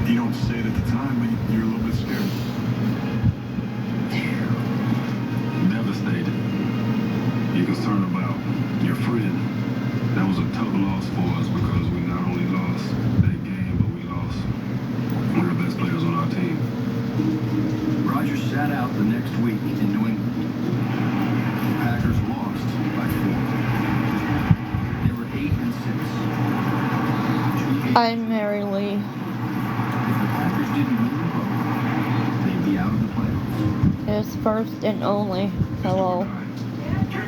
You don't say it at the time, but you're a little bit scared. Devastated. You're concerned about your friend. That was a tough loss for us because we not only lost that game, but we lost one of the best players on our team. Rodgers sat out the next week in New England. The Packers lost by 4. They were 8-6. I'm Mary Lee. If the Packers didn't win the vote, they'd be out of the playoffs. It's first and only. Hello.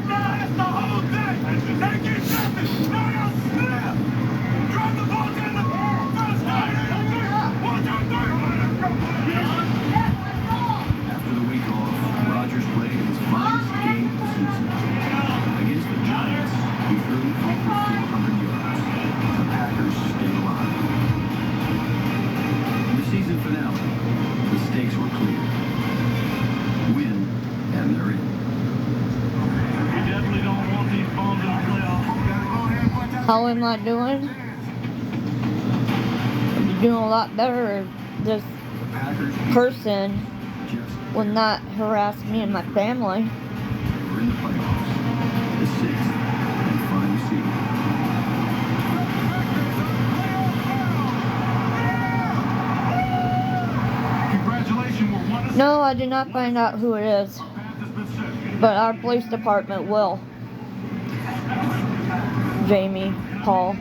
That's the whole thing! Becky-7! Not a snap! Drop the ball down the first down! 1, 2, 3! After the week off, Rodgers played his finest game of the season. Against the Giants, he threw for over 400 yards. The Packers stayed alive. In the season finale, the stakes were clear. Win, and they're in. We definitely don't want these bombs in the playoffs. How am I doing? I'm doing a lot better. This The Packers person just will not harass me and my family. were in the playoffs. The 6th and final seed. Congratulations, we're 1-6. No, I did not find out who it is, Our path has been set. but our police department will. Jamie, Paul.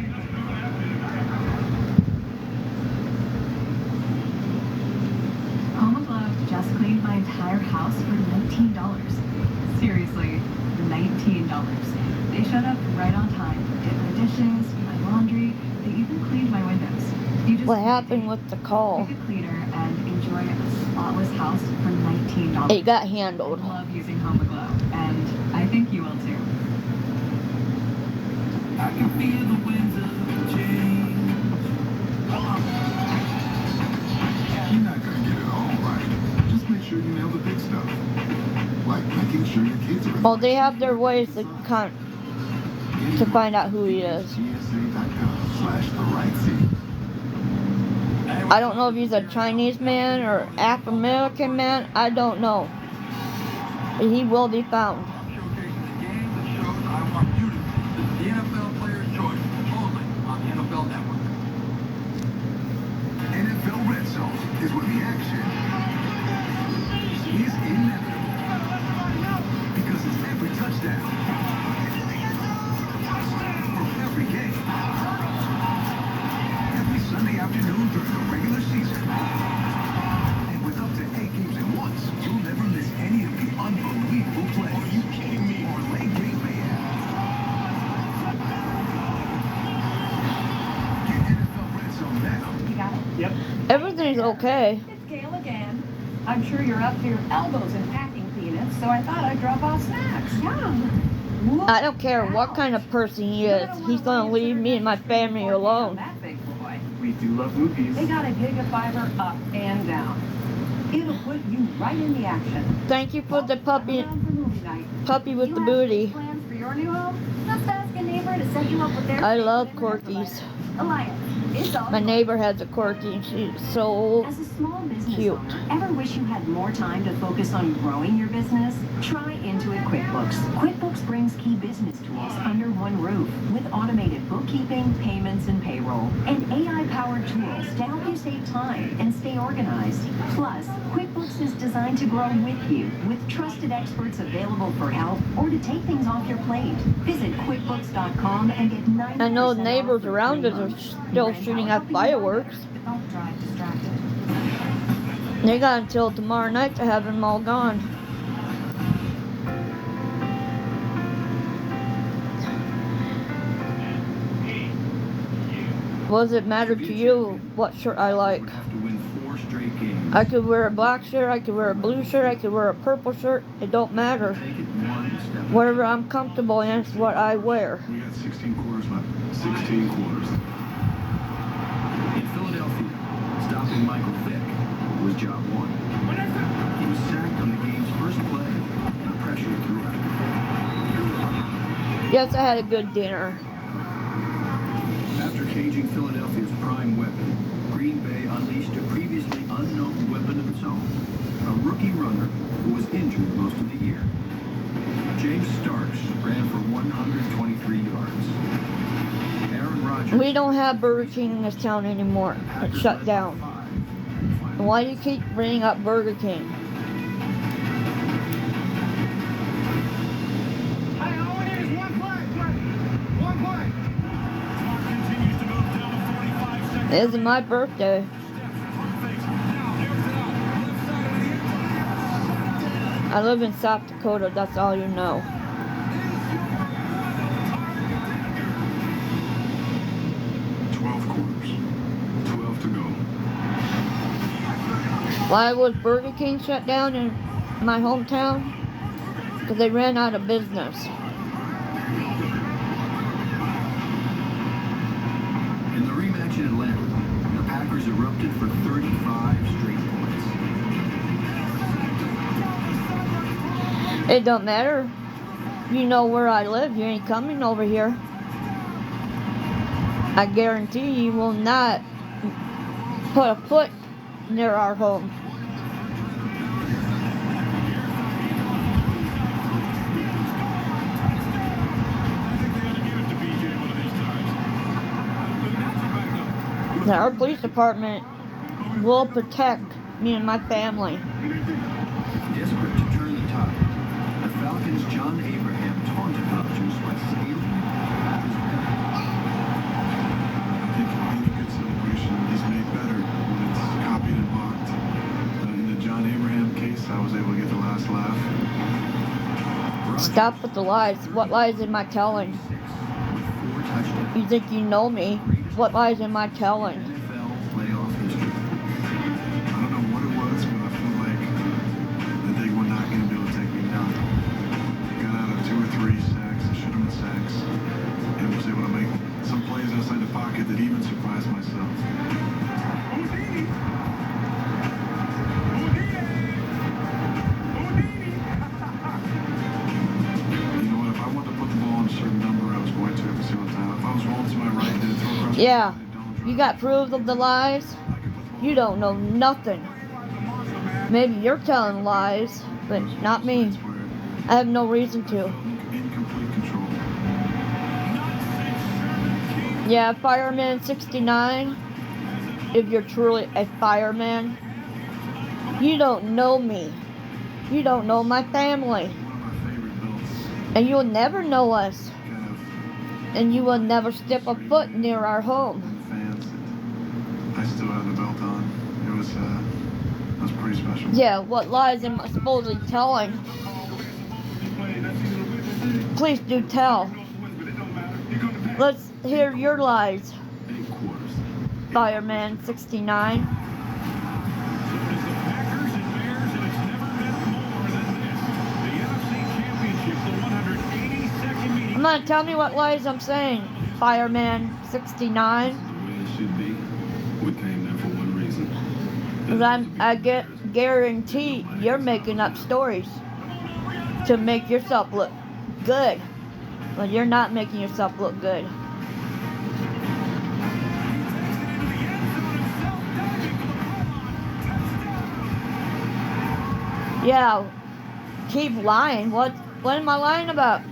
Home Glove just cleaned my entire house for $19. Seriously, $19. They showed up right on time, did my dishes, my laundry, they even cleaned my windows. You just What happened with the call? pick a cleaner and enjoy a spotless house for $19. It got handled. I love using Home Glove, and I think you will too. I can feel the winds of change. You're not gonna get it all right. Just make sure you nail the big stuff. Like making sure your kids are in Well, the they right have their ways to find out who he is. GSA.com/the right seat. I don't know if he's a Chinese man or African American man. I don't know. But he will be found. Showcasing the game that shows I want you to see. The NFL Player's Choice, only on the NFL Network. NFL Red Zone is where the action is inevitable. Because it's every touchdown from every game. Every Sunday afternoon during the regular season. And with up to 8 games at once, you'll never miss any of the unbelievable plays. Are you kidding me? Or late game mayhem. Get NFL Red Zone now. You got it? Yep. Everything's okay. It's Gail again. I'm sure you're up to your elbows in packing peanuts, so I thought I'd drop off snacks. Yum. I don't care what kind of person he is. He's gonna leave me and my family alone. That big boy. We do love movies. They got a gigafiber up and down. It'll put you right in the action. Thank you for the puppy Down for movie night. with You the have booty. plans for your new home? Just ask a neighbor to set you up with their I love favorite corgis. provider. Alliance. It's all My yours. neighbor has a corgi and she's so As a small business cute. owner, ever wish you had more time to focus on growing your business? Try Intuit QuickBooks. QuickBooks brings key business tools under one roof with automated bookkeeping, payments, and payroll, and AI-powered tools to help you save time and stay organized. Plus, QuickBooks is designed to grow with you with trusted experts available for help or to take things off your plate. Visit QuickBooks.com and get 90% I know off neighbors for around 3 us are months. still Rent shooting out at fireworks. But don't drive distracted. They got until tomorrow night to have them all gone. What does it matter to you what shirt I like? Would have to win 4 straight games. I could wear a black shirt, I could wear a blue shirt, I could wear a purple shirt. It don't matter. Take it one step. Whatever I'm comfortable in is what I wear. We got 16 quarters left. 16 quarters. In Philadelphia, stopping Michael Vick was job 1. He was sacked on the game's first play and pressured throughout. Yes, I had a good dinner. After caging Philadelphia's prime weapon, Green Bay unleashed a rookie runner who was injured most of the year. James Starks ran for 123 yards. Aaron Rodgers. We don't have Burger King in this town anymore. It's shut down. Why do you keep bringing up Burger King? Hey, all we need is one play. One play. Clock continues to move down to 45 seconds. It isn't my birthday. I live in South Dakota, that's all you know. Why was Burger King shut down in my hometown? Because they ran out of business. In the rematch in Atlanta, the Packers erupted for 35 straight points. It don't matter. You know where I live. You ain't coming over here. I guarantee you will not put a foot near our home. Now, our police department will protect me and my family. Desperate to turn the tide, the Falcons' John Abraham taunted Rodgers by saying, I think any good celebration is made better when it's copied and mocked. In the John Abraham case, I was able to get the last laugh. Stop with the lies. What lies am I telling? with 4 touchdowns. You think you know me? What lies am I telling? NFL playoff history. I don't know what it was, but I felt like that they were not going to be able to take me down. Got out of 2 or 3 sacks, I should have been sacks, and was able to make some plays outside the pocket that even surprised myself. You know what, if I wanted to put the ball on a certain number, I was going to every single time. If I was rolling to my right and throw across Yeah, you got proof of the lies? You don't know nothing. Maybe you're telling lies, but not me. I have no reason to. Incomplete control. Yeah, Fireman 69. If you're truly a fireman, you don't know me. You don't know my family. One of my favorite belts. And you'll never know us. Kind of And you will never step a foot near our home. fans that I still had the belt on. It was pretty special. Yeah, what lies am I supposedly telling? Please do tell. Let's hear your lies, 8 quarters. Fireman 69. Come on, tell me what lies I'm saying, Fireman 69. The way it should be. We came there for one reason. Because I guarantee you're making up stories to make yourself look good. But you're not making yourself look good. Yeah, keep lying. What am I lying about?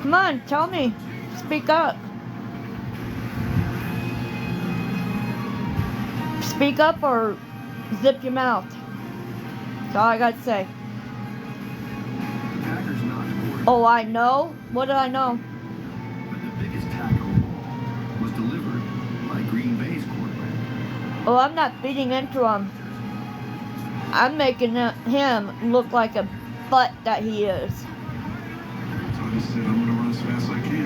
Come on, tell me. Speak up. Speak up or zip your mouth. That's all I got to say. The Packers knocked quarterback, Oh, I know? What did I know? but the biggest tackle of all was delivered by Green Bay's quarterback. Oh, I'm not feeding into him. I'm making him look like a butt that he is. So I just said I'm gonna run as fast as I can.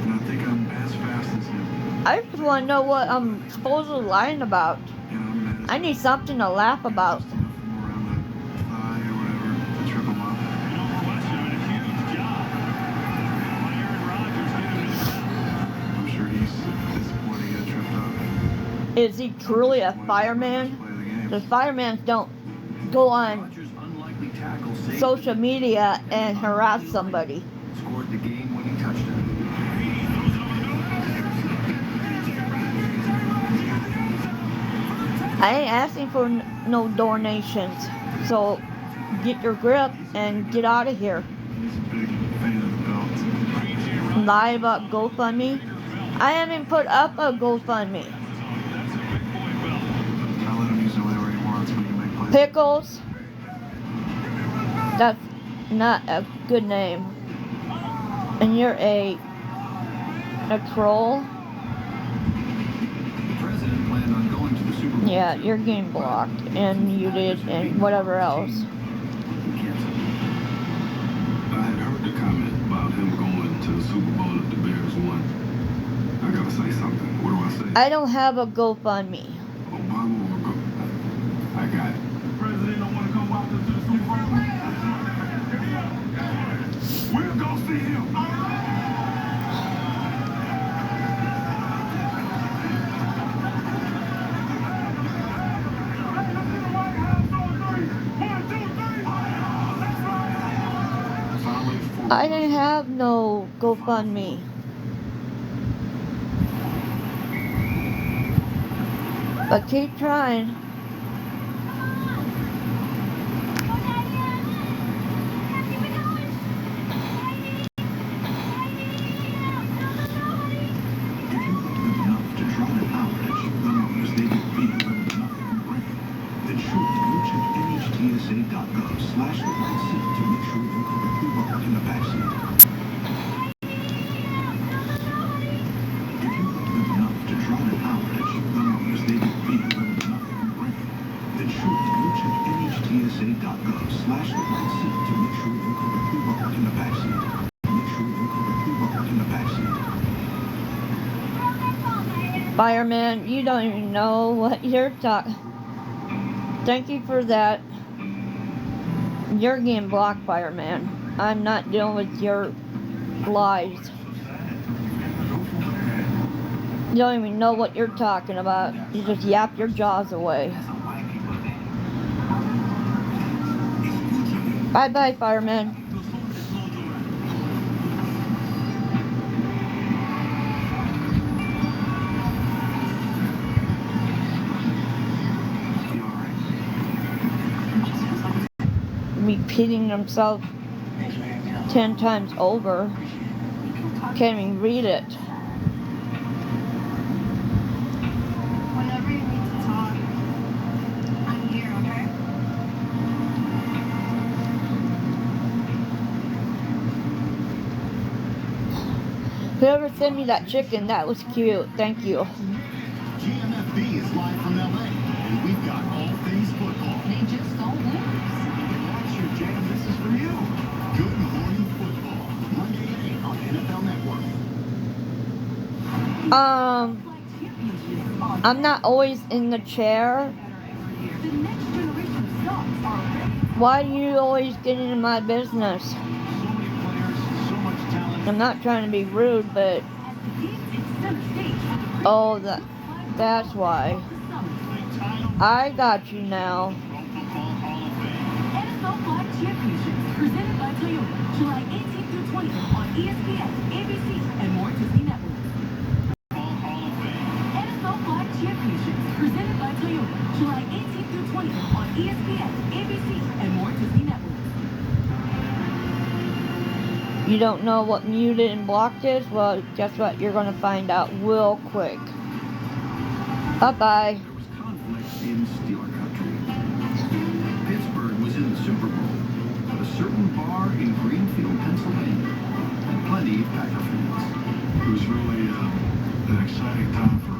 And I think I'm as fast as him. I just want to know what I'm supposedly lying about. And I'm mad as I need something to laugh about. just enough from around the thigh or whatever to trip him up. I'm sure he's disappointed he got tripped up. Is he truly a fireman? Play the game. The firemen don't go on Rodgers' unlikely tackle saved social media and harass somebody. scored the game-winning touchdown. I ain't asking for no donations. So get your grip and get out of here. He's a big fan of the belt. Lie about GoFundMe. I haven't put up a GoFundMe. I'll let him use it whatever he wants when you make plays. Pickles. That's not a good name. And you're a troll. The president planned on going to the Super Bowl. Yeah, you're getting blocked and muted and whatever else. Canceled. I had heard the comment about him going to the Super Bowl if the Bears won. I gotta say something. What do I say? I don't have a GoFundMe. Obama will go. I got it. President don't want to come out to the Super Bowl. We'll go see him. I didn't have no GoFundMe. But keep trying. If you love them enough to try to outrage the numbers they could be when nothing can bring, then surely go check NHTSA.gov/the-right-seat to make sure you're correctly locked in the backseat. If you love them enough to try to outrage the numbers they could be when nothing can bring, then surely go check NHTSA.gov/the-right-seat to make sure you're correctly locked in the backseat. Make sure you're correctly locked in the backseat. Fireman, you don't even know what you're talking. Thank you for that. You're getting blocked, Fireman. I'm not dealing with your lies. You don't even know what you're talking about. You just yap your jaws away. Bye-bye, Fireman. Repeating themselves 10 times over. Can't even read it. Whenever you need to talk, I'm here, okay? Whoever sent me that chicken, that was cute. Thank you. GMFB is live from LA, and we've got all things football. They just don't lose. Relax your jam, this is for you. Good Morning Football, Monday at 8 on NFL Network. I'm not always in the chair. Why do you always get into my business? So many players, so much talent. I'm not trying to be rude, but oh, that's why. I got you now. NFL Flag Championships, presented by Toyota, July 18th through 20th on ESPN, ABC, and more Disney networks. NFL Flag Championships, presented by Toyota, July 18th through 20th on ESPN, ABC, and more Disney networks. You don't know what muted and blocked is? Well, guess what? You're going to find out real quick. Bye-bye. There was conflict in Steeler country. Pittsburgh was in the Super Bowl, but a certain bar in Greenfield, Pennsylvania, had plenty of Packer fans. It was really an exciting time for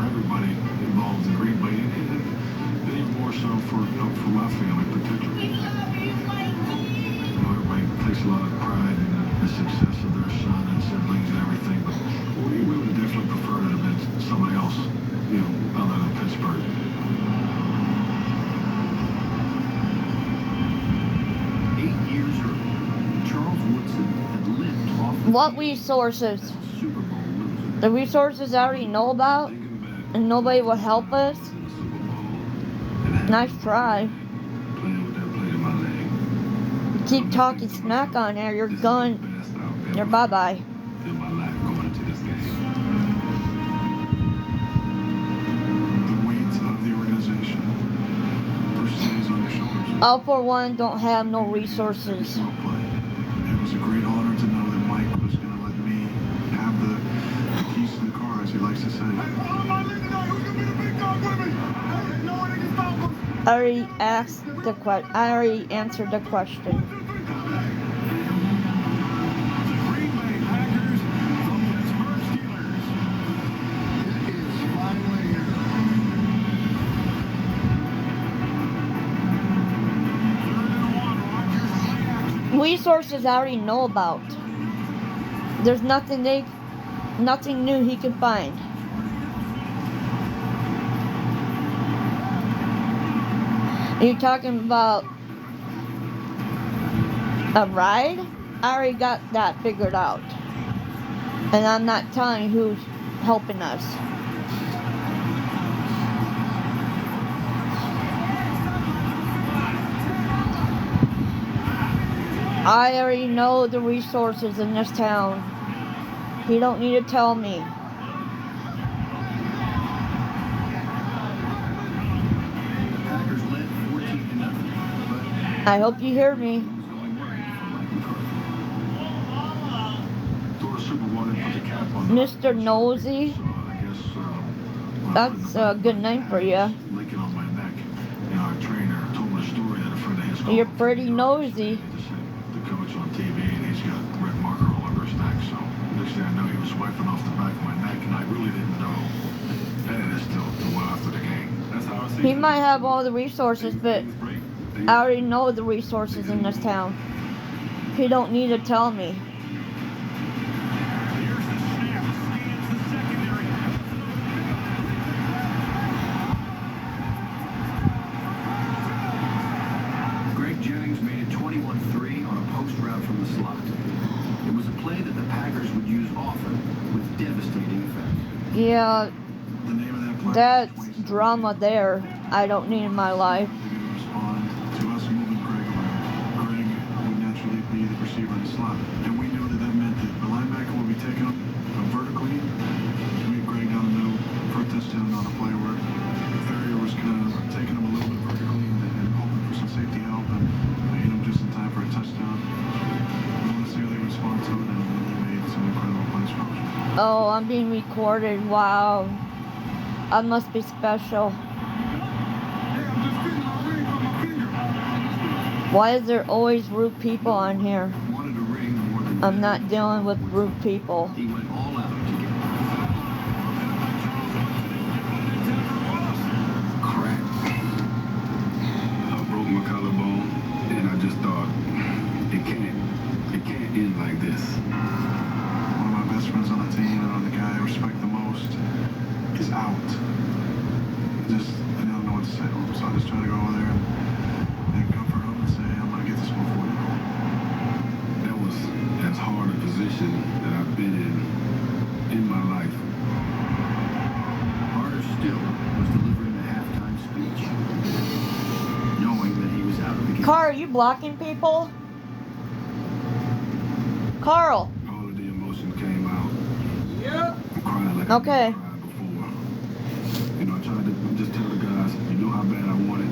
everybody involved in Green Bay, and even more so for my family particularly. Everybody takes a lot of pride in the success of their son and siblings and everything, but we would definitely prefer it to have been somebody else, other than Pittsburgh. 8 years earlier, Charles Woodson had lived off the What resources? Super Bowl loser. The resources I already know about, Thinking back and nobody will help us? to the Super Bowl, and having Nice try. playing with that plate in my leg. Keep talking smack on there, you're This is gone. the best I've ever You're bye-bye. in my life going into this game. The weight of the organization stays on your shoulders. All for one don't have no resources. Well played. It was a great honor to know that Mike was going to let me have the keys to the car, as he likes to say. Hey, follow my lead tonight. Who's gonna be the big dog with me? Hey, no one can stop us. I already asked the I already answered the question. 1, 2, 3. The Green Bay Packers from Pittsburgh Steelers. It is finally here. Third and 1, Rodgers play action. Resources I already know about. There's nothing new he can find. You're talking about a ride? I already got that figured out. And I'm not telling you who's helping us. I already know the resources in this town. You don't need to tell me. Packers led 14-0, but I hope you hear me. was going right for Mike McCarthy. Thor Super wanted to put the cap on Mr. Nosy. So I guess That's a good name for you. Licking on my neck. And our trainer told me a story that a friend of his called You're me. pretty nosy. They just had the coach on TV and he's got red marker all over his neck. So next thing I know, he was swiping off the back of my neck, and I really didn't know. And it is still well after the game. That's how I see it. He might have all the resources, but I already know the resources in this town. He don't need to tell me. Here's the snap. Scans the secondary. Greg Jennings made it 21-3 on a post route from the slot. It was a play that the Packers would use often with devastating effect. Yeah, The name of that play that's was drama there. I don't need in my life. They're going to respond to us moving Greg around. Greg would naturally be the receiver in the slot. And we knew that that meant that the linebacker would be taken up vertically. We had Greg down the middle for a touchdown on a play where Ferrier was kind of taking him a little bit vertically and hoping for some safety help and hit him just in time for a touchdown. We want to see how they respond to it, and he made some incredible plays for us. Oh, I'm being recorded. Wow. I must be special. Hey, I'm just getting my ring from my finger. Why is there always rude people on here? Wanted a ring more than I'm not dealing with rude people. he went all out to get it. Crack. I broke my collarbone, and I just thought, it can't end like this. One of my best friends on the team and the guy I respect the most is out. I don't know what to say to him, so I just try to go over there and comfort him and say, I'm going to get this one for you. That was as hard a position that I've been in my life. Harder still was delivering the halftime speech, knowing that he was out of the game. Carl, are you blocking people? Carl. All of the emotion came out. Yep. I'm crying like Okay. I've never cried before. You know, I tried to just tell the guys, you know how bad I wanted,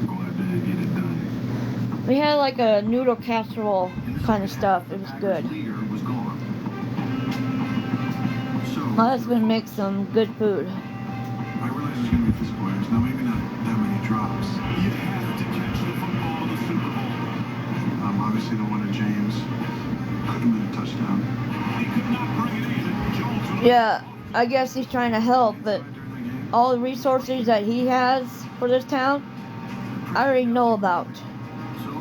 go out there and get it done. We had like a noodle casserole kind of stuff. It was good. Leader was gone. So, My husband makes some good food. I realize there's going to be physical errors. Now, maybe not that many drops. You have to catch the football in the Super Bowl. Obviously, the one at James could have been a touchdown. He could not bring it in. Jones was Yeah, I guess he's trying to help, but During that game, all the resources that he has for this town, I already know about. so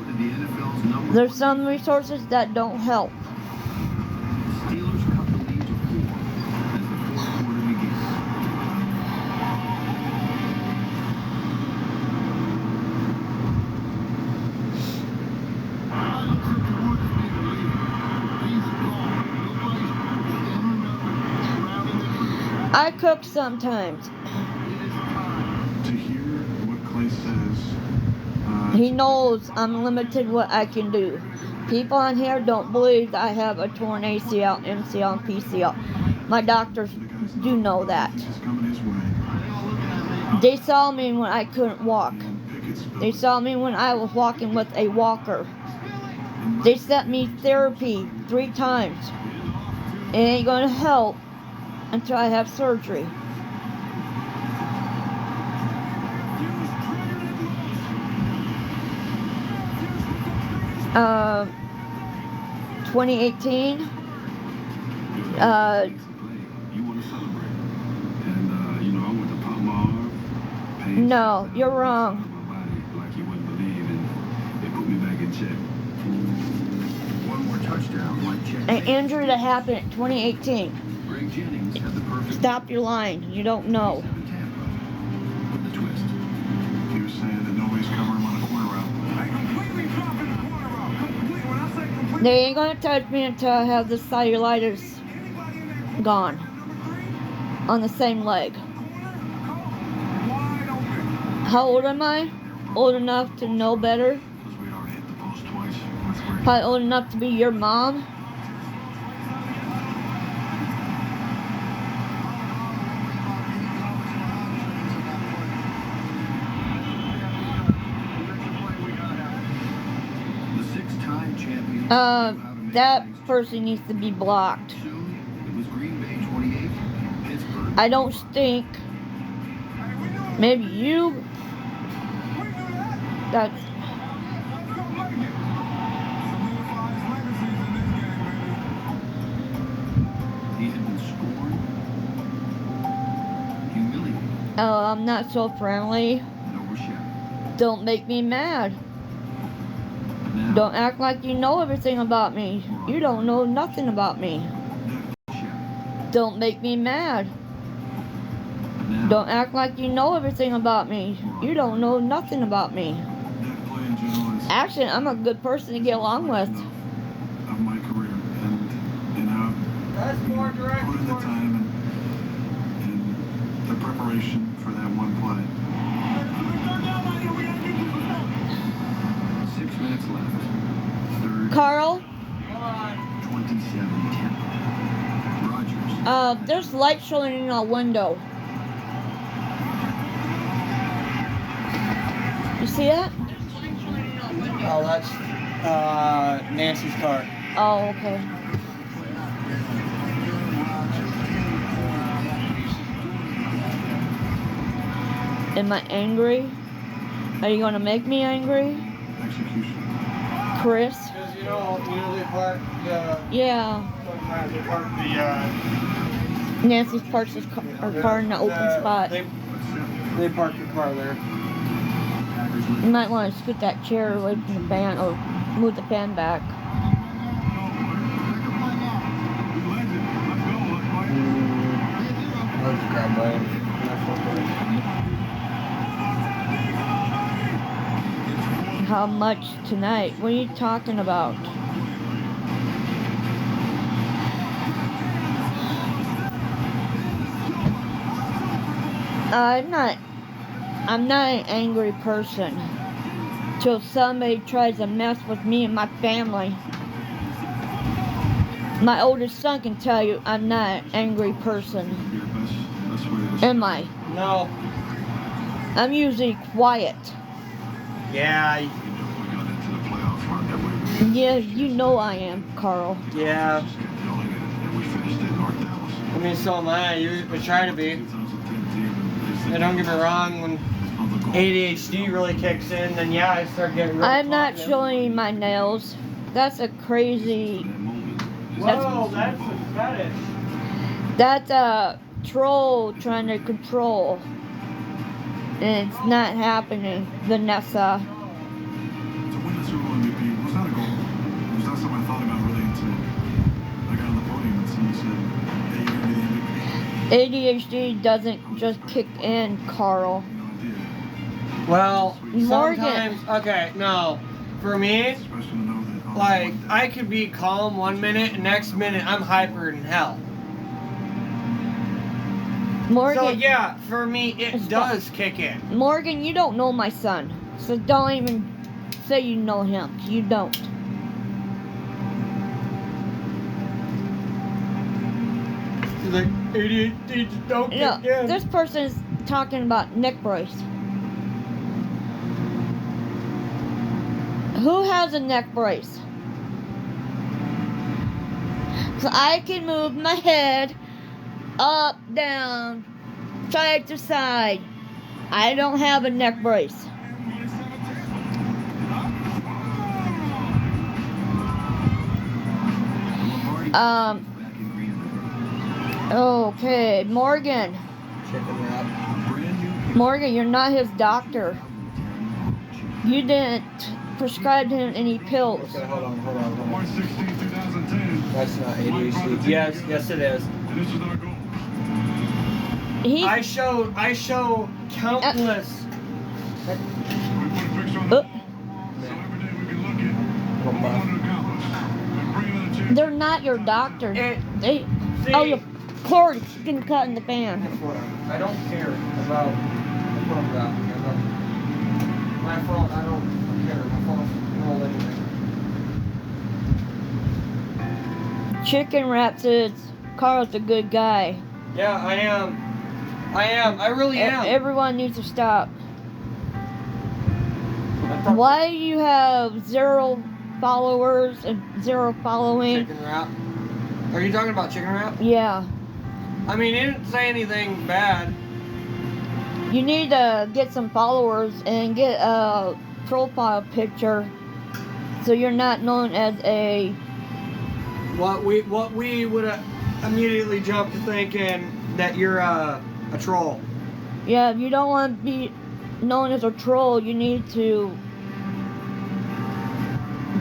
did the NFL's number There's one. some resources that don't help. The Steelers cut the lead to 4 as the fourth quarter began. I cook sometimes. To hear what Clay says, He knows I'm limited what I can do. People on here don't believe that I have a torn ACL, MCL, and PCL. My doctors do know that. is coming his way. They saw me when I couldn't walk. And Pickett They saw me when I was walking with a walker. They sent me therapy 3 times. It ain't gonna help until I have surgery. 2018. You want to celebrate. And, you know, I went to pop my arm. No, you're wrong. My body like you wouldn't believe, and it put me back in check. One more touchdown, like check. An injury that happened in 2018. Greg Jennings had the perfect Stop your lying. You don't know. Tampa with the twist. He was saying that nobody's covering him on a corner route. They completely dropping the corner route. Complete. When I say complete, They ain't gonna touch me until I have the cellulitis anybody in that corner, gone number 3, on the same leg. wide open. How old am I? Old enough to know better? Because we already hit the post twice. That's great. Probably old enough to be your mom? The 6-time champion. That person needs to be blocked. Soon, it was Green Bay 28, Pittsburgh. I don't stink. Hey, we knew it. Maybe you. We knew that. That's. Let's go make it. Solidify his legacies in this game, baby. He had been scorned, humiliated, Oh, I'm not so friendly. and overshadowed. Don't make me mad. Now, Don't act like you know everything about me. You don't know nothing about me. overshadowed. Don't make me mad. Now, Don't act like you know everything about me. You don't know nothing about me. That play in general is Actually, I'm a good person to get along with. of my career. And I've put in the time and the preparation for that one play. 6 minutes left. Third, Carl, 27-10. Rodgers. there's light showing in our window. You see that? Oh, that's Nancy's car. Oh, okay. Am I angry? Are you gonna make me angry, Execution. Chris? Because you know they park the Yeah. Nancy's parks her car in the open spot. They park the car there. You might want to scoot that chair away from the fan or move the fan back. Let's grab mine. How much tonight? What are you talking about? I'm not an angry person. Till somebody tries to mess with me and my family. My oldest son can tell you I'm not an angry person. Your best way to Am I? No. I'm usually quiet. Yeah. we got into the playoff run that we Yeah, you know I am, Carl. Yeah. scheduling and we finished in North Dallas. I mean, so am I. We try to be. 2010 team. And don't get me wrong, when ADHD really kicks in, then yeah, I start getting really I'm not talkative. showing you my nails. That's a crazy. Whoa, that's a fetish. That's a troll trying to control. And it's not happening, Vanessa. To win the Super Bowl MVP was not a goal. It was not something I thought about really until I got on the podium and someone said, hey, you're going to be the MVP. ADHD doesn't just kick in, Carl. No idea. Well, Morgan. sometimes, okay, no. For me, It's special to know that all like, one day- I could be calm 1 minute, and next minute I'm hyper in hell. Morgan, So yeah, for me, it Stop. does kick in. Morgan, you don't know my son. So don't even say you know him. You don't. Like, ADHD just don't No, kick in. this person is talking about Nick Bryce. Who has a neck brace? So I can move my head up, down, side to side. I don't have a neck brace. Okay, Morgan. Chicken wrap. Morgan, you're not his doctor. You didn't prescribe him any pills. Okay, hold on. March 16, 2010. That's not ADHD. Yes, it is. And this is our goal. I show countless. We put a picture on the wall, so every day we can look at what we want to accomplish. And bring another chance. They're not your doctor. See, Oh, the cord's getting cut in the fan. I don't care about what I'm about. My phone, I don't care. My phone's roll anything. Chicken Wrap says Carl's a good guy. Yeah, I am. I really am. Everyone needs to stop. Why do you have 0 followers and 0 following? Chicken Wrap. Are you talking about Chicken Wrap? Yeah. I mean, he didn't say anything bad. You need to get some followers and get a profile picture so you're not known as a... What we would immediately jump to thinking that you're a troll. Yeah, if you don't want to be known as a troll, you need to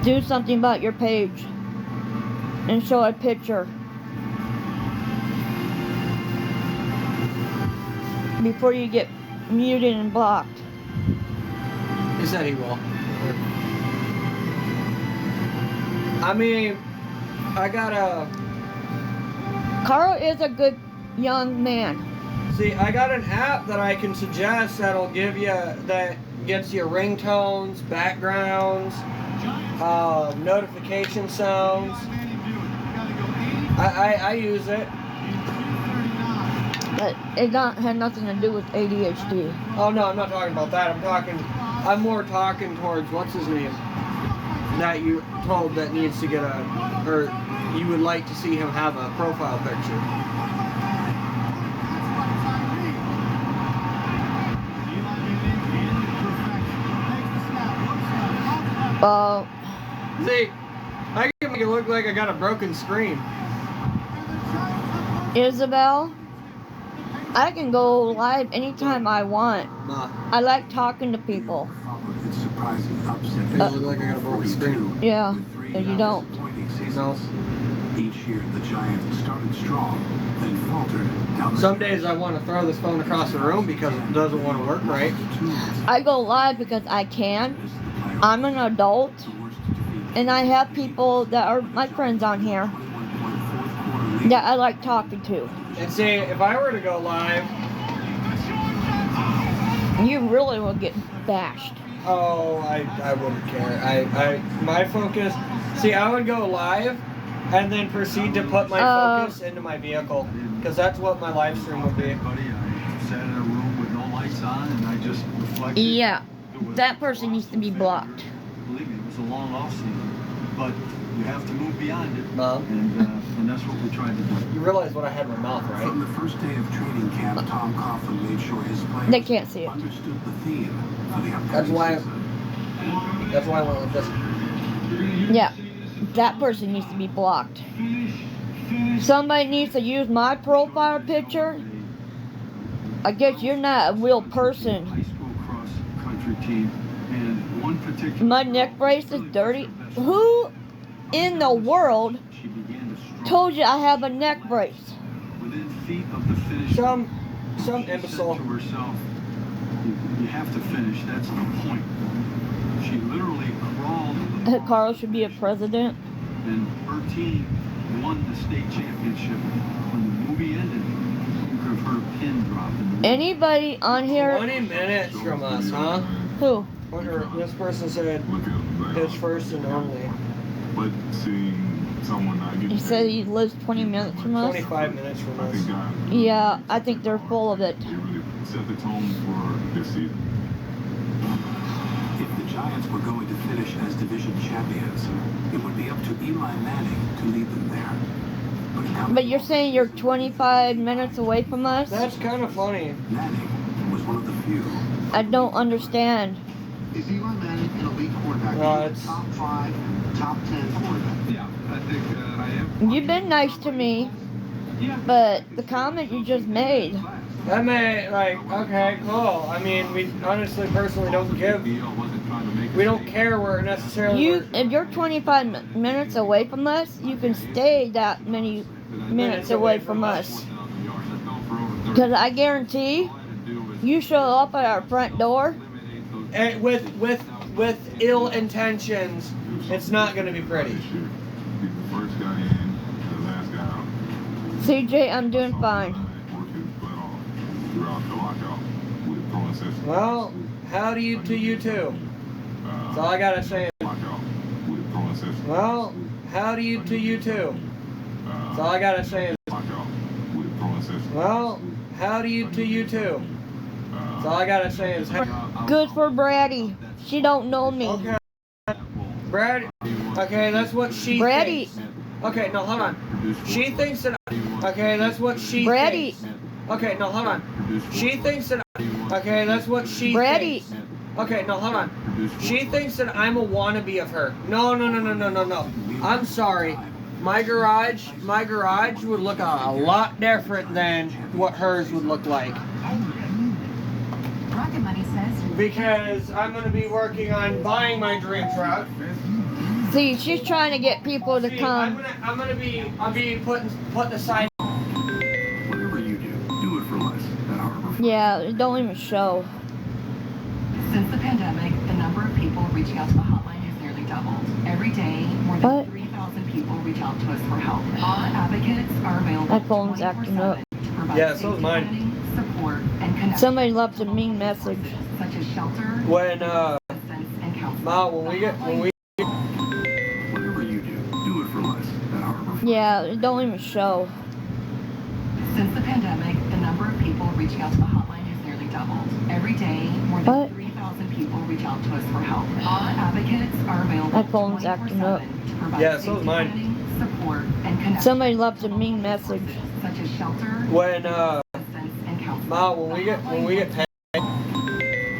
do something about your page and show a picture before you get muted and blocked. He said he will. I mean, I gotta... Carl is a good young man. See, I got an app that I can suggest that'll give you, that gets you ringtones, backgrounds, notification sounds. I use it. But it don't have nothing to do with ADHD. Oh no, I'm not talking about that. I'm more talking towards, what's his name? That you told that needs to get or you would like to see him have a profile picture. See, I can make it look like I got a broken screen. Isabel, I can go live anytime I want. I like talking to people. It's surprising upset. It look like I got a broken screen. Yeah, but you don't. No. Each year, the Giants started strong, then faltered down the Some days I want to throw this phone across the room because it doesn't want to work right. I go live because I can. I'm an adult, and I have people that are my friends on here that I like talking to. And see, if I were to go live, you really will get bashed. oh, I wouldn't care. My focus, see, I would go live and then proceed to put my focus into my vehicle, because that's what my live stream would be. I sat in a room with no lights on, and I just reflected. Yeah, that person needs to be blocked. Believe me, it was a long off season, but you have to move beyond it, Mom, and that's what we tried to do. you realize what I had in my mouth, right? From the first day of training camp, Tom Coughlin made sure his players They can't see it. understood the theme for the That's upcoming why. season. That's why I went with this. Yeah, that person needs to be blocked. Somebody needs to use my profile picture. I guess you're not a real person. High school cross country team, and one particular. My neck brace is dirty. Who in the world She began to struggle told you I have a neck brace? within feet of the finish. Some She said imbecile. to herself, you have to finish. That's the point. She literally crawled to the ball, Carl should be a president. and her team won the state championship. When the movie ended, you could have heard a pin drop in the Anybody on here? 20 minutes from us, huh? Who? This person said Look at his first and only. But seeing someone not get He said he lives 20 minutes from us. 25 minutes from I us. think God Yeah, I think they're full of it. really set the tone for this season. If the Giants Giants were going to finish as division champions, it would be up to Eli Manning to lead them there. But you're saying you're 25 minutes away from us? That's kind of funny. Manning was one of the few. I don't understand. Is Eli Manning an elite quarterback? It's Top 5, top 10 quarterback? Yeah, I think I am. You've been nice to me, but the comment you just made. That may, like, okay, cool. I mean, we honestly, personally don't give. We don't care where necessarily. If you're 25 minutes away from us, you can stay that many minutes away from us. Because I guarantee, you show up at our front door. And with ill intentions, it's not going to be pretty. First guy in, the last guy out. CJ, I'm doing fine. Well, howdy to you too. That's all I gotta say. Well, howdy to you too. That's all I gotta say. Well, howdy to you too. That's all I gotta say is Good for Brady. She don't know me. okay. Brad. Okay, that's what she Brady. thinks. Okay, no, hold on. She thinks that. Okay, that's what she Brady. thinks. Okay, no, hold on. She thinks that. Okay, that's what she Brady. thinks. Okay, no, hold on. She thinks that I'm a wannabe of her. No. I'm sorry. My garage would look a lot different than what hers would look like. Rocket Money says Because I'm going to be working on buying my dream truck. See, she's trying to get people to See, come. I'll be putting aside. Whatever you do it for less at Harbor. Yeah, it don't even show. since the pandemic, the number of people reaching out to the hotline has nearly doubled. Every day, more than What? 3,000 people reach out to us for help. Our advocates are available My phone's acting up. 24/7 to provide Yeah, so is safety mine. planning, support, and connection. Somebody left a mean message. Such as shelter, When assistance, and counseling. Ma, when we Whatever you do it for less at Harbor. Yeah, it don't even show. Since the pandemic, the number of people reaching out to the hotline has nearly doubled. Every day, more than What? 3,000 people reach out to us for help. Our advocates are available My phone's acting up. 24/7 to provide Yeah, so is safety mine. planning, support, and connection. Somebody left a mean message. Such as shelter, when assistance, and counseling. Ma, when we get paid.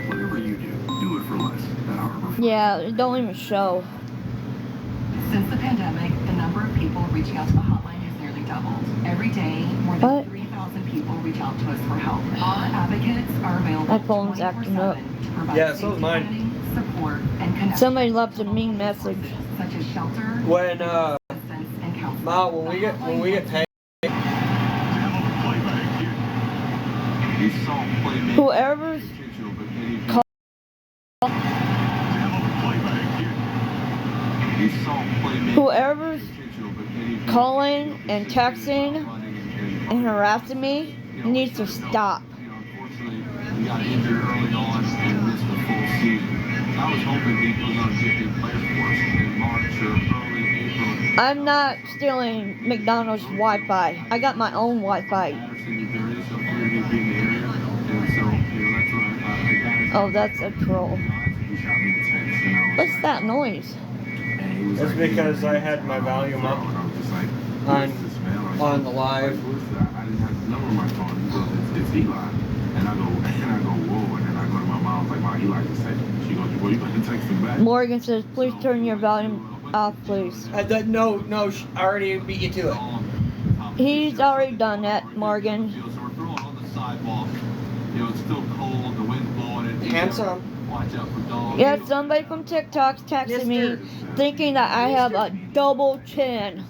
Whatever you do it for less at Harbor. Yeah, it don't even show. Since the pandemic, the number of people reaching out to the hotline has nearly doubled. Every day, more than What? 3,000 people reach out to us for help. Our advocates are available My phone's acting up. 24/7 to provide Yeah, so is safety mine. planning, support, and connection. Somebody left a mean message. Such as shelter, When assistance, and counseling. Ma, when we get paid. Whoever's whoever's calling and texting and harassing me needs to stop. He got injured early on and missed the full season. I was hoping he was going to get the player for us in March or early April. I'm not stealing McDonald's Wi-Fi. I got my own Wi-Fi. Patterson, there is some community in the area, and so that's what I got. Oh, that's a troll. He shot me a text, and I was What's that noise? and he was It's like, because I had my volume up and I was just like, on- what's this, man? I was on like, the live. what's that? I didn't have the number on my phone. He goes, it's Eli. And I go, whoa, and then I go to my mom, like, wow, Eli just texted me. She goes, well, you better text him back. Morgan says, please turn your volume off, please. No, I already beat you to it. He's already done that, Morgan. So we're throwing on the sidewalk. It's still cold, the wind's blowing it. Handsome. Watch out for dogs. Yeah, somebody from TikTok's texting me thinking that I have a double chin.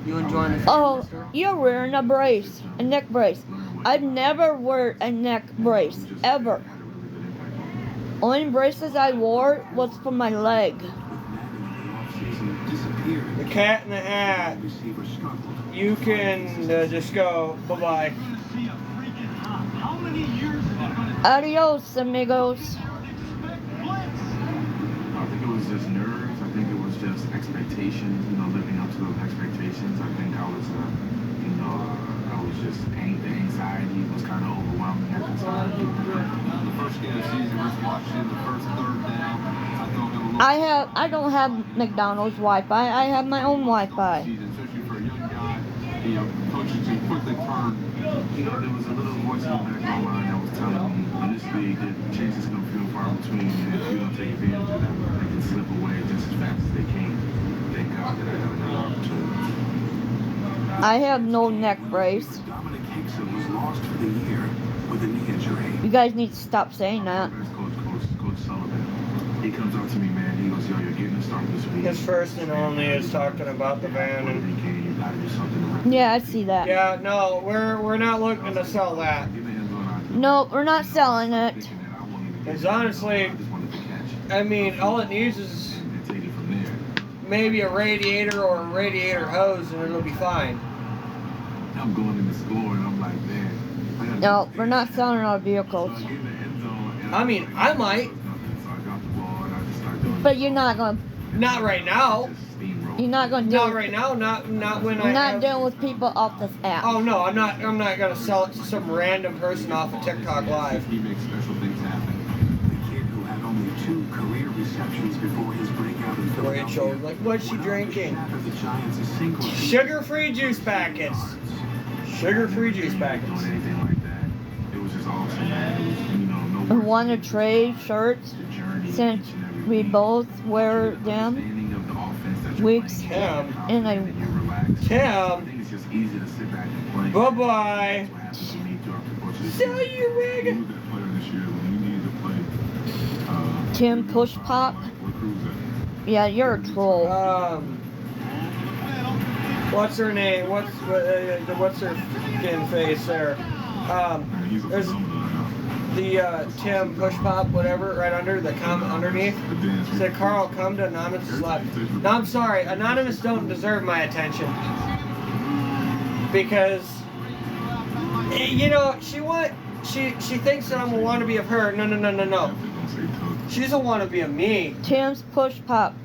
You enjoying the Oh, you're wearing a brace, a neck brace. I've never worn a neck brace, ever. Only braces I wore was for my leg. The Cat in the Hat. You can just go bye-bye. Adios, amigos. I think it was just nerves. I think it was just expectations, living up to those expectations. I think I was, I was just, the anxiety was kind of overwhelming at the time. The first game of the season versus Washington, the first third down, I I don't have McDonald's Wi-Fi. I have my own Wi-Fi. Especially for a young guy, you know, coaches can quickly turn. You know, there was a little voice in the back of my mind that was telling me in this league that chances come few and far between, and if you don't take advantage of them, they can slip away just as fast as they can. Thank God that I have another opportunity. I have no neck brace. Dominic Hickson was lost for the year with a knee injury. You guys need to stop saying that. Coach Sullivan. He comes up to me, man. He goes, yo, you're getting a start this week. His first and only is talking about the van. And You gotta do something. Yeah, I see that. yeah, no, we're not looking to sell that. No, we're not selling it. Because honestly, I mean, all it needs is maybe a radiator or a radiator hose, and it'll be fine. I'm going in the score, and I'm like, man. No, we're not selling our vehicles. I mean, I might. But you're not gonna. Not right now. You're not gonna deal. Not right now. Not when I. You're not have- dealing with people off this app. Oh no, I'm not gonna sell it to some random person off of TikTok Live. He makes special things happen. The kid who had only 2 career receptions before his breakout in Rachel, Philadelphia. like, what's she went on to drinking? shatter the Giants' single Sugar-free juice packets. Sugar-free juice packets. Doing anything like that. It was just awesome, man. It was, you know, no We worse want to than trade shirts the journey since each and every we week. both wear them. Understanding of the offense that you're Weeks playing, Tim. in a and you're relaxed. I Tim. think it's just easy to sit back and play. Bye-bye. That's what happened to me throughout the course of the Sell season. your wig. You were that player this year when you needed to play. Tim Push Pop. Where Cruz at? Yeah, you're a troll. What's her name? What's her fucking face there? Man, he's a There's phenomenon now. the Tim Push Pop, whatever, right under the comment underneath. The dance. Said Carl, come to Anonymous left. No, I'm sorry. Anonymous don't deserve my attention because you know she thinks that I'm a wannabe of her. No. Definitely don't say tough. She's a wannabe of me. Tim's Push Pop.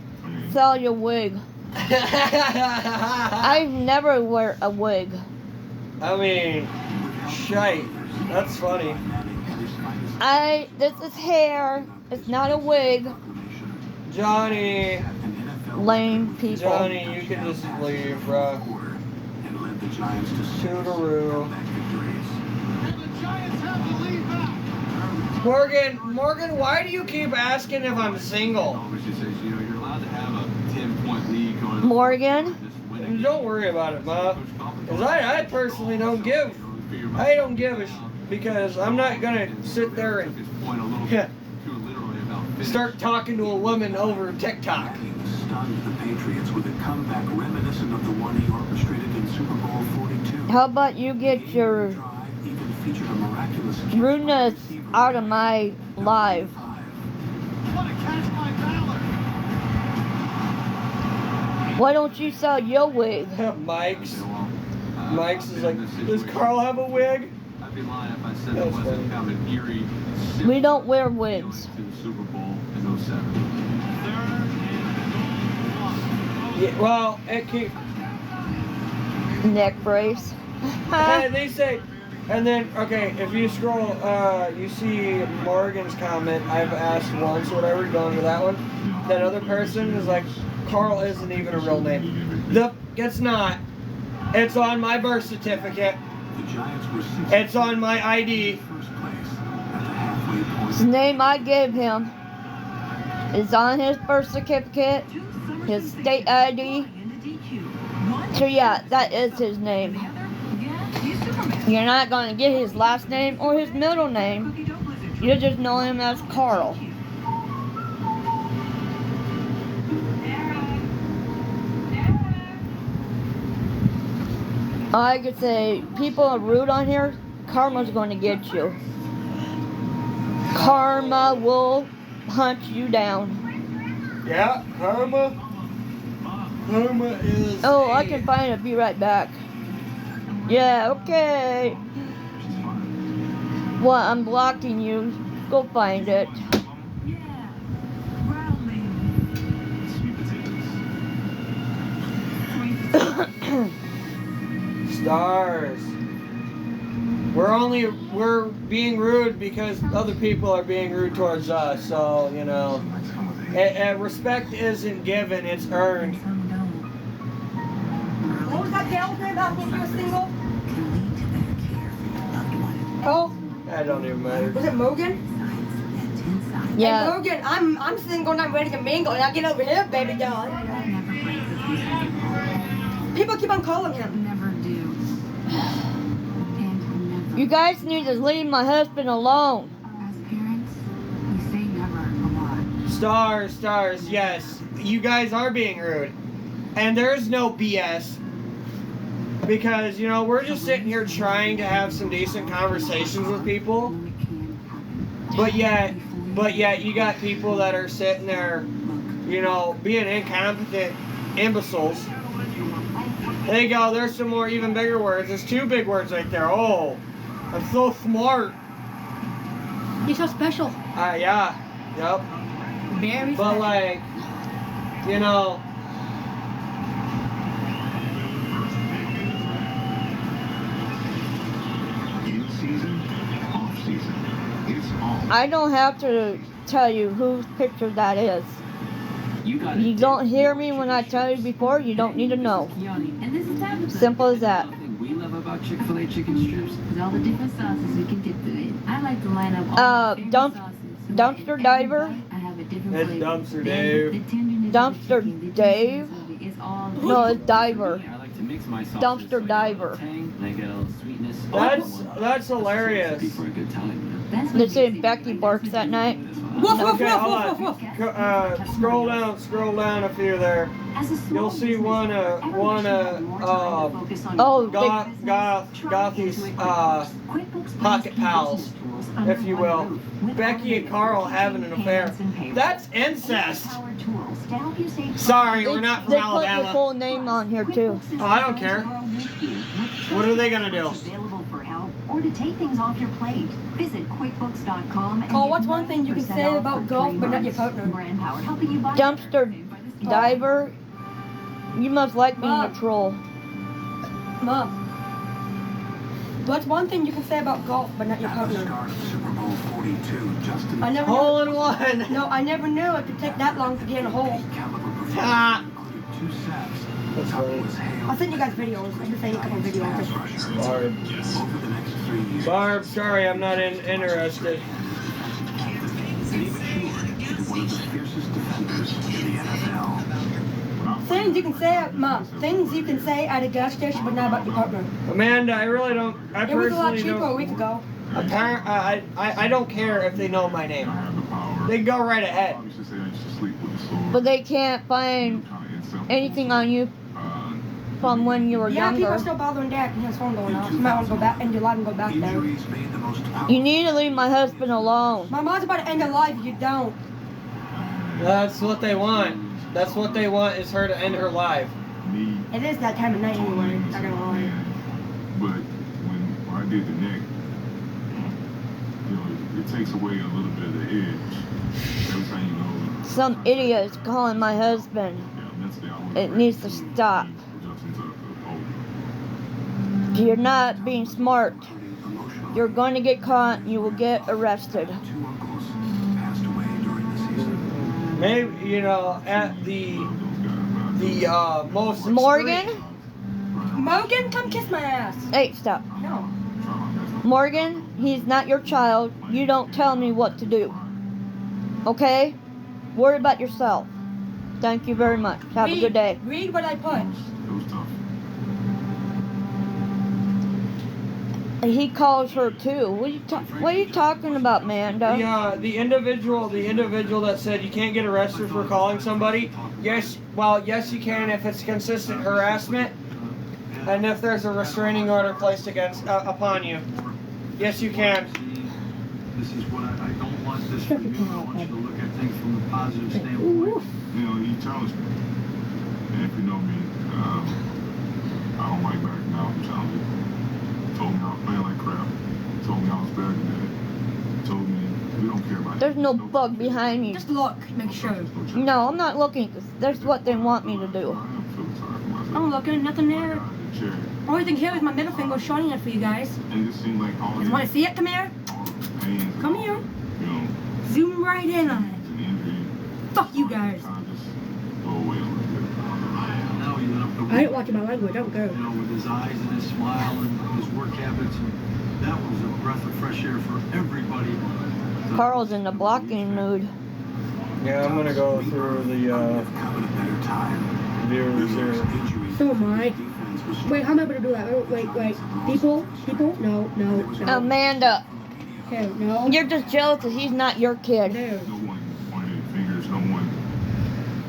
Sell your wig. I never wear a wig. I mean, shite. That's funny. This is hair. It's not a wig. Johnny, Lame people. Johnny, you can just leave, bruh. and led the Giants to 6 Toodaloo. back victories. Morgan, why do you keep asking if I'm single? Obviously says, you know, you're allowed to have a 10-point lead going. Morgan? Don't worry about it, Ma. Because I personally don't give. I don't give a because I'm not gonna sit there and start talking to a woman over TikTok. Stunned the Patriots with a comeback reminiscent of the one he orchestrated in Super Bowl 42. How about you get your Drive even featured a miraculous catch by rudeness receiver out of my live? What a catch by Ballard. Why don't you sell your wig? Mike's is like, does Carl have a wig? I'd be lying if I said That's it wasn't funny. kind of an eerie. We don't wear wigs. To the Super Bowl in 07. Yeah, well, it keep. Neck brace. Hey, they say, and then okay, if you scroll, you see Morgan's comment. I've asked once, whatever. Going to that one. That other person is like, Carl isn't even a real name. It's not. It's on my birth certificate. The Giants were 6 It's on my ID. first place at the halfway point. The name I gave him is on his birth certificate, his state ID. So yeah, that is his name. You're not going to get his last name or his middle name. You just know him as Carl. I could say, people are rude on here, karma's going to get you. Karma will hunt you down. Yeah, karma. Karma is. Oh, I can find it. Be right back. Yeah, okay. Well, I'm blocking you. Go find it. Stars. We're being rude because other people are being rude towards us. So, you know, and respect isn't given, it's earned. What was that gal's name about when you were single? Oh, That don't even matter. was it Morgan? Yeah. Hey, Morgan, I'm single and I'm ready to mingle, and I get over here, baby doll. People keep on calling him. Never do. And never. You guys need to leave my husband alone. As parents, we say never a lot. Stars, yes. You guys are being rude. And there's no BS. Because, you know, we're just sitting here trying to have some decent conversations with people. But yet you got people that are sitting there, you know, being incompetent imbeciles. There you go, there's some more even bigger words. There's 2 big words right there. Oh, I'm so smart. You're so special. Yeah. Yep. Very But special. like, you know, In season, off season, it's all. I don't have to tell you whose picture that is. You don't hear me when I tell you before, you don't need to know. And this is Tabitha. Simple as that. Something we love about Chick-fil-A chicken strips. With all the different sauces we can dip it. I like to line up all my favorite sauces. So Dumpster that Diver? every bite, I have a different It's flavor. Dumpster Then Dave. the tenderness of Dumpster the chicken, the Dave? juiciness of it is all No, it's Diver. I like to mix my sauces Dumpster so I get a Diver. little tang, and I get a little sweetness. that's hilarious. Recipe for a good time, man. That's They say Becky barks at night. Woof, woof, Okay, woof, hold woof, woof, on. woof. Scroll down a few there. As a small You'll see business, one, everyone should have more time to focus on oh, your Goth, business. goth, Try gothies, into QuickBooks. QuickBooks pocket brings key pals, business tools under if you one will. roof, with Becky and automated Carl having an affair. payments and payroll. That's incest. AI-powered tools to help you save Sorry, time. we're not from They put your Alabama. full name on here too. QuickBooks is Oh, I don't designed care. to grow with you, with What are they gonna do? available for help or to take things off your plate. Visit QuickBooks.com and Oh, get what's one thing you can 90% say off about for golf 3 but not your months. partner? Brand Power, helping you buy Dumpster Diver? You must like being a Mom. troll. Mom, what's one thing you can say about golf but not your At the partner? start of Super Bowl 42, Justin I never Hole knew. in one. No, I never knew it could take that long to get in a hole. caliber Ah. performance included 2 sacks. That's Tucker funny. was hailed I sent you guys videos. I've been saying a couple as videos. pass rusher. Barb. Over the next 3 years, Barb, sorry, I'm not interested. and he matured into one of the fiercest defenders in the NFL. Things you can say, Mom. Things you can say at a gas station, but not about your partner. Amanda, I really don't. I It was a lot personally cheaper a don't. week ago. I don't care if they know my name. They go right ahead. But they can't find anything on you from when you were Yeah, people are younger. still bothering Dad and his phone going off. You might want to go back, end your life and go back there. Injuries made the most You need to leave my husband alone. My mom's about to end her life if you don't. That's what they want. That's what they want is her to end her life. It is that time of night anyway. Not gonna lie. But when I did the neck, you know, it takes away a little bit of the edge. Every time you know, Some idiot is calling my husband. yeah, mentally, I was It needs to stop. adjusting to the old. You're not being smart. You're going to get caught and you will get arrested. 2 uncles passed away during the season. Maybe you know at the most Morgan? extreme- Morgan, come kiss my ass. Hey, stop. No. Morgan, he's not your child. You don't tell me what to do. Okay? Worry about yourself. Thank you very much. Have a good day. Read what I put. It was tough. He calls her too. What are you talking about, Manda? The individual that said you can't get arrested for calling somebody. Yes, you can if it's consistent harassment, and if there's a restraining order placed against upon you. Yes, you can. This is what I don't want this from you. I want you to look at things from a positive standpoint. You know, he challenged me. And if you know me, I don't like backing out from challenges. Told me I was playing like crap. Told me I was better than that. Told me we don't care about There's no bug behind me. Just look, make sure. No, I'm not looking. 'Cause that's what they want me to do. I'm looking, nothing there. Only thing here is my middle finger showing it for you guys. And it seemed like all You want to see it? Come here. pain, Come here. you know, Zoom right in on it. and injury, Fuck you guys. kind of just go away a little bit. Now he went up the I ain't watching my language. I don't care. you know, with his eyes and his smile and his work habits, and that was a breath of fresh air for everybody. Carl's in the blocking mood. Yeah, I'm gonna go through the Having a better time. viewers here. So am I. Wait, how am I going to do that? Wait. People? No. Amanda, Okay, no. you're just jealous because he's not your kid. No. No one pointed fingers, no one.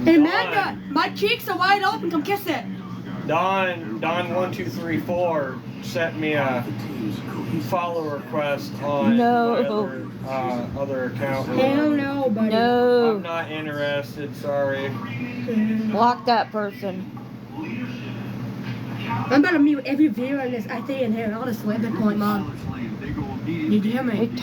Hey, Amanda, my cheeks are wide open. Come kiss it. Don1234 sent me a follow request on No. my other account. Hell no, buddy. No. I'm not interested, sorry. Block that person. I'm about to mute every viewer on this. I think in here. Honestly, at that point, Mom. They go immediately. Did you hear me? Hey, Todd.